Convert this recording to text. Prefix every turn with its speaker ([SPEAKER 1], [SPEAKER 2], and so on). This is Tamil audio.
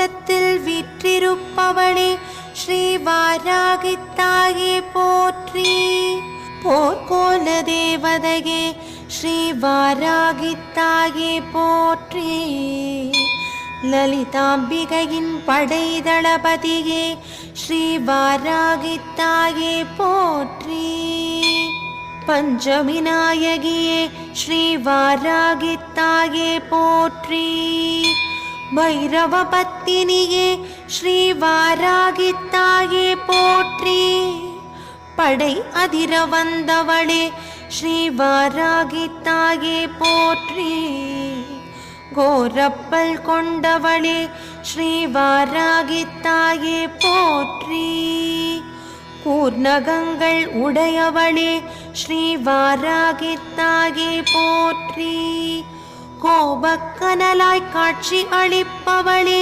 [SPEAKER 1] கோலத்தில் வீற்றிருப்பவளே ஸ்ரீ வாராகித்தாயே போற்றி. போர்க்கோல தேவதையே ஸ்ரீ வாராகித்தாயே போற்றி. லலிதாம்பிகையின் படை தளபதியே ஸ்ரீ வாராகித்தாயே போற்றி. பஞ்சமி நாயகியே ஸ்ரீ வாராகித்தாயே போற்றி. பைரவ பத்தினியே ஸ்ரீ வாராகித்தாயே போற்றி. படை அதிர வந்தவளே ஸ்ரீ வாராகித்தாயே போற்றி. கோரப்பல் கொண்டவளே ஸ்ரீ வாராகித்தாயே போற்றி. கூர்நகங்கள் உடையவளே ஸ்ரீ வாராகித்தாயே போற்றி. கோபக்கனலாய் காட்சி அளிப்பவளே